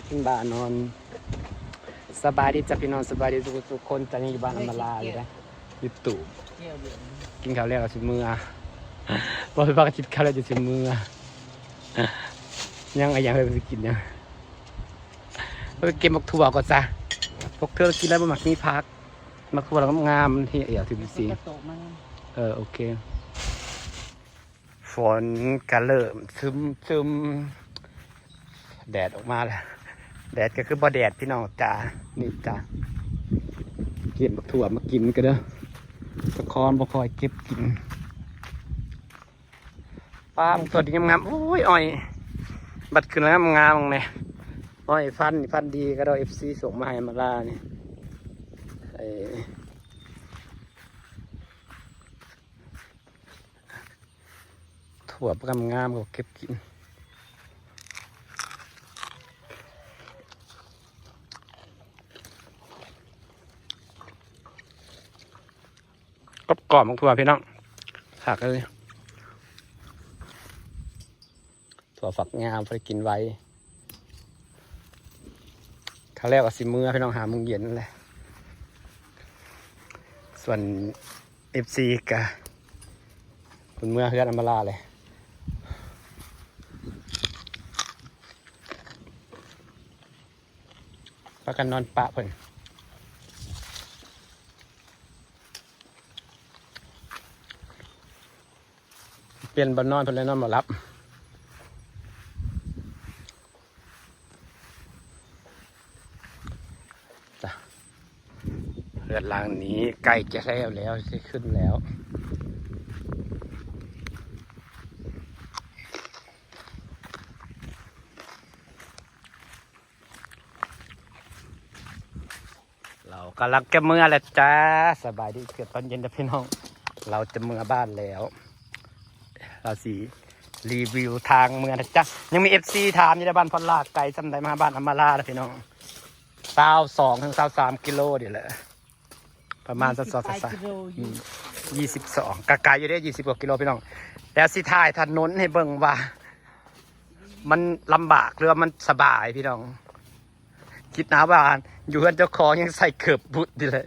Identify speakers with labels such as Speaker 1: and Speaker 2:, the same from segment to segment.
Speaker 1: เป็นบ้านนอนสบายดีจ้ะพี่น้องสบายดีทุกคนตอนนี้อยู่บ้านอำมาลาอยู่นะอยู่ตู่กินข้าวแล้วก็สิมือบอกไปว่ากินข้าวแล้วจะสิมือยังอะไรยังเคยไปกินยังไปเก็บมักถั่วก่อนจ้ะพวกเธอกินแล้วมันมักมีพักมักถั่วแล้วก็งามที่เอี่ยวทีวีซีโอเคฝนก็เริ่มซึมแดดออกมาแล้วแดดก็คือบ่แดดพี่น้องจ้านี่จ้าเก็บถั่วมากินกันเด้อตะคอนบ่คอยเก็บกินป้าตัวดีงามๆโอ้ยอ้อยบัดขึ้นแล้วงามๆเลยอ้อยฟันดีก็ได้FCส่งมาให้มาล่านี่ถั่วประกำงามก็เก็บกินกรอบของถั่วพี่น้องหักเลยถั่วฝักงามไปกินไว้ครั้งแรกก็สิมือพี่น้องหามุงเย็นนั่นแหละส่วน FC กับคุณเมื่อเพื่อนอำมาลาเลยพักกันนอนปะเพิ่นเปลี่ยนบนนอนเพิ่นเลยนอนมารับจ้ะเรือนหลังนี้ใกล้จะแล้วจะขึ้นแล้วเรากำลังจะเมื่อแล้วจ้าสบายดีเกือบตอนเย็นนะพี่น้องเราจะเมื่อบ้านแล้วเราสีรีวิวทางเมืองนะจ๊ะยังมี FC ถามอยู่ในบ้านพอลลากไกลจำได้มาบ้านอำมาลานะพี่น้อง22 ถึง 23 กิโลเดี๋ยวแหละประมาณ22กะไกลอยู่ได้20 กว่ากิโลพี่น้องแต่สิถ่ายถนนให้เบิ่งว่ามันลำบากหรือว่ามันสบายพี่น้องคิดนะว่าอยู่กันเจ้าของยังใส่เกือบบุตรดิเลย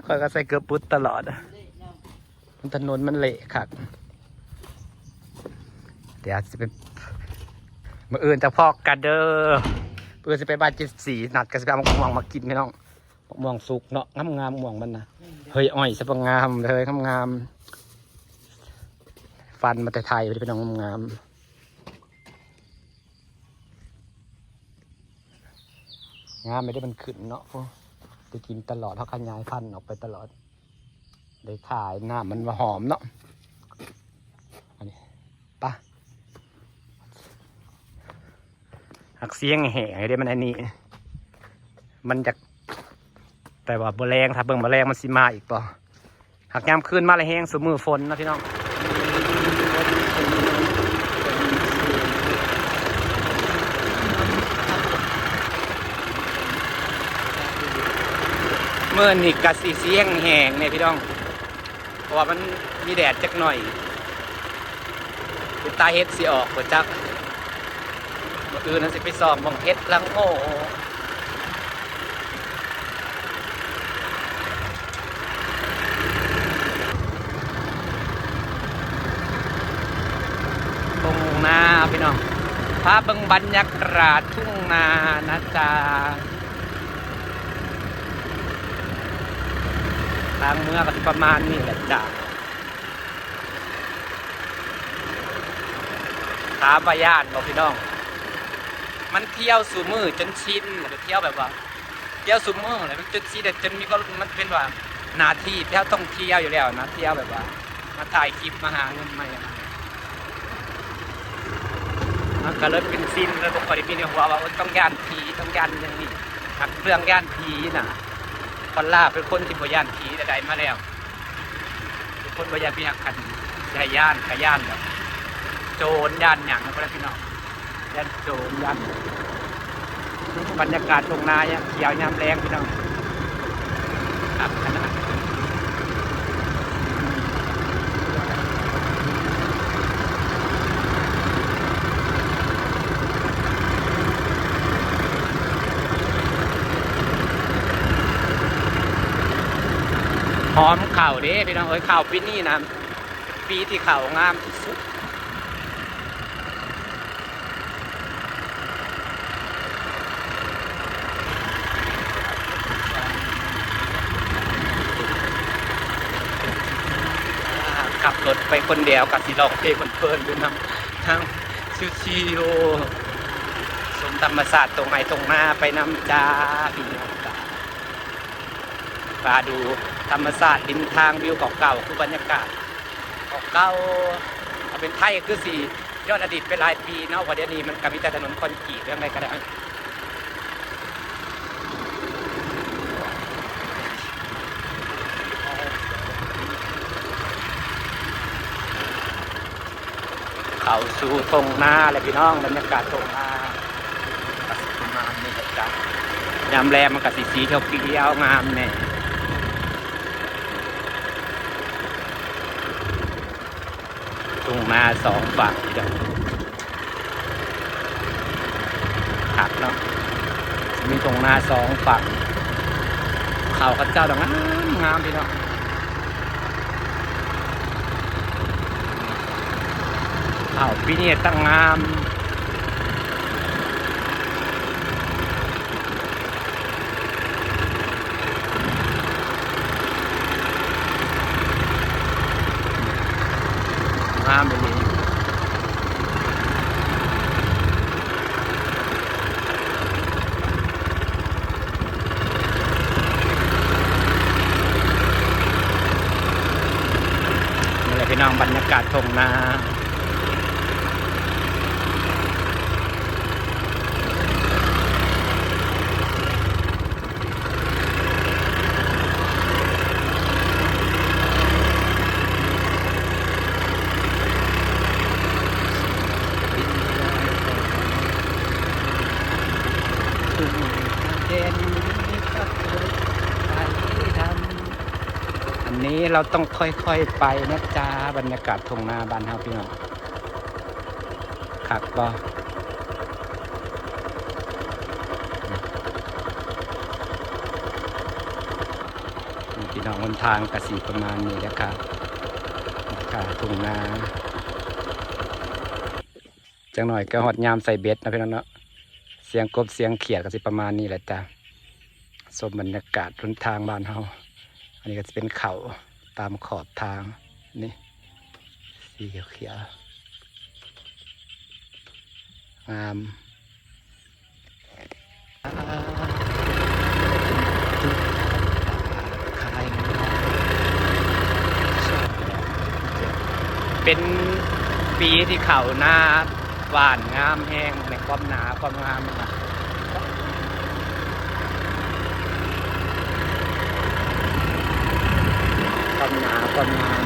Speaker 1: คอยก็ใส่เกือบบุตรตลอดถนนมันเละครับเดี๋ยวจะเป็นมื่ออื่นจะพอกกันเด้อเพื่อจะไปบ้าน74นัดกันจะไปเอาม่วงมากินพี่น้องม่วงสุกเนาะงามม่วงมันนะเฮ้ยอ้อยสะพงามเลยงามฟันมาแต่ไทยไปพี่น้องงามไม่ได้มันขึ้นเนาะจะกินตลอดเขาขยายพันธุ์ออกไปตลอดได้ขายหน้ามันหอมเนาะอันนี้ปะหักเสียงแห่ให้ได้มันอันนี้มันจะแต่ว่าแมลงถ้าเบิ่งแมลงมันสิมาอีกป่ะหักยามคืนมาเลยแห้งสมือฝนนะพี่น้องเมื่อนี่กะสีเสียงแห้งเนี่ยพี่น้องเพราะว่ามันมีแดดจักหน่อยตาเฮ็ดสิออกกว่าจักเมื่อคืนนั้นสิไปซ้อมบังเฮ็ดลังโง่ทุ่งนาพี่น้องพาเบิ่งบรรยากาศทุ่งนานะจ๊ะทางเมื่อก็ประมาณนี้แหละจ้ะถามว่าย่านบอกพี่น้องมันเที่ยวสู่มือจนชินเที่ยวแบบว่าเที่ยวสู่มือเลยมันจนชินแต่จนมีก็มันเป็นว่านาทีเที่ยวต้องเที่ยวอยู่แล้วนะเที่ยวแบบว่ามาถ่ายคลิปมาหาเงินมามันก็เลยเป็นชินเลยบอกว่าพี่ในหัวว่าต้องย่านผีต้องย่านอย่างนี้หักเรื่องย่านผีน่ะคนล่าเป็นคนที่บ่ย่านผีแต่ใดมาแล้วเป็นคนบ่ย่านพี่หักขันใจย่านขย่านแบบโจรย่านหยังนะพี่น้องย่านโจรย่านบรรยากาศตรงนาเนี่ยเขียวยามแรงพี่น้องครับขนาด หอมเข่าเด้พี่น้องเอ้ยเข่าปีนี้นะปีที่เข่างามที่สุดขับรถไปคนเดียวกับสิลองเพลงเพลินๆดูนะทั้งชิวๆสมธรรมศาสตร์ตรงไหนตรงหน้าไปน้ำจ้าพี่น้องจ้ามาดูธรรมศาสตร์ริมทางวิวเก่าๆคือบรรยากาศเก่าๆเอาเป็นไทยคือสี่ย้อนอดีตไปหลายปีเนาะวันเดี๋ยวนี้มันก็มีแต่ถนนคอนกรีตเรื่องอะไรก็ได้เขาสู่ตรงหน้าเลยพี่น้องบรรยากาศตรงหน้าประมาณนี้จ้ะยามแรมมันก็สีเขียวงามแน่ตรงหน้าสองฝั่งเดี๋ยวหักเนาะมีตรงหน้าสองฝั่งเขาข้าเจ้าดอกงามพี่น้องเขาปีนี้ตั้งงามงามเลยพี่น้องบรรยากาศทงนาอันนี้เราต้องค่อยๆไปนะจ๊ะบรรยากาศทงนาบ้านเฮาพี่น้องคักบ่พี่น้องบนทางกระสีประมาณนี้นะครับบรรยากาศทงนาจังหน่อยก็หอดยามใส่เบ็ดนะพี่น้องเนาะเสียงกบเสียงเขียดก็สิประมาณนี้แหละจ้ะชมบรรยากาศบนทางบ้านเฮาอันนี้ก็จะเป็นเขาตามขอบทางนี่สีเขียวงามเป็นปีที่เขาหน้าหวานงามแห้งในความหนาความงามความหนาความงาม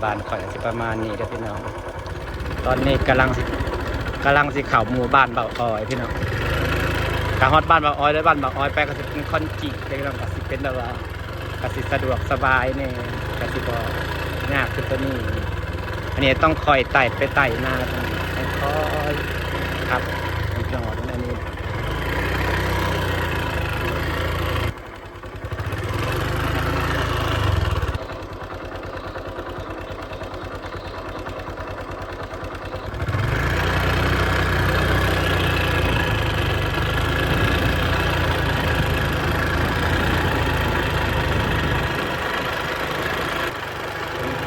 Speaker 1: บ้านข่อยสิประมาณนี้เด้อพี่น้องตอนนี้กำลังสิเข้าหมู่บ้านเบาอ้อยพี่น้องกะฮอดบ้านเบาอ้อยแล้วบ้านเบาอ้อยไปก็สิเป็นคอนกรีตพี่น้องก็สิเป็นแบบว่าก็สิสะดวกสบายแน่ก็สิบ่ยากคือตัวนี้อันนี้ต้องคอยไต่ไปไต่หน้าตรงนี้ค่อยๆครับพี่น้องตรงนี้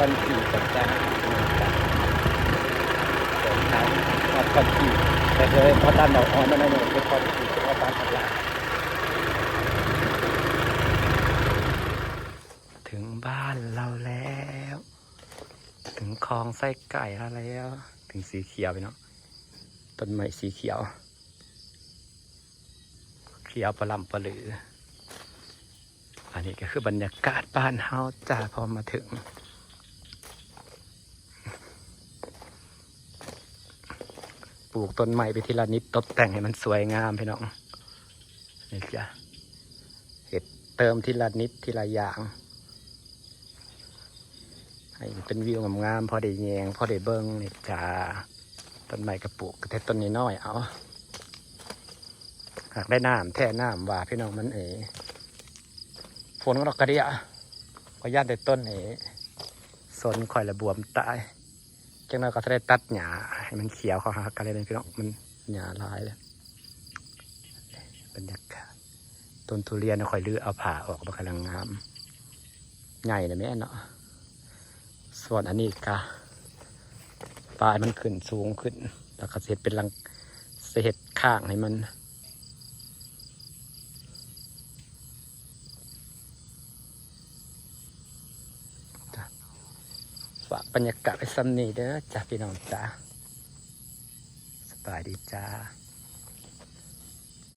Speaker 1: บรร เลยพอตันดอกอ่อนนั่นเองเป็นความดีของบ้านพันลาถึงบ้านเราแล้ว ถึงคลองไส้ไก่แล้วถึงสีเขียวไปเนาะต้นไม้สีเขียวเขียวประลำประลืออันนี้ก็คือบรรยากาศบ้านเฮาจ้าพอมาถึงปลูกต้นไม้ไปทีละนิดตกแต่งให้มันสวยงามพี่น้องนี่จ้ะเห็ดเติมทีละนิดทีละอย่างให้เป็นวิวงามๆพอได้แยงพอได้เบิ้งนี่จ้าต้นไม้กระปุกแต่ต้นนี้น้อยเอาหากได้น้ำแท่น้ำว่าพี่น้องมันฝนก็ดอกกระเดียพอย่านแต่ต้นสนคอยระบวมตายจังนั้นก็จะได้ตัดหญ้าให้มันเขียวเขาหากันเลยพี่น้องมันหญ้าลายเลยบรรยากาศต้นทุเรียนคอยลื้อเอาผ่าออกมากำลังงามใหญ่เลยแม่เนาะส่วนอันนี้ก็ปลายมันขึ้นสูงขึ้นแล้วก็เสร็จเป็นรังเศษข้างให้มันฝากบรรยากาศไปซ้ำนี่เด้อจ้าพี่น้องจ้าสบายดีจ้า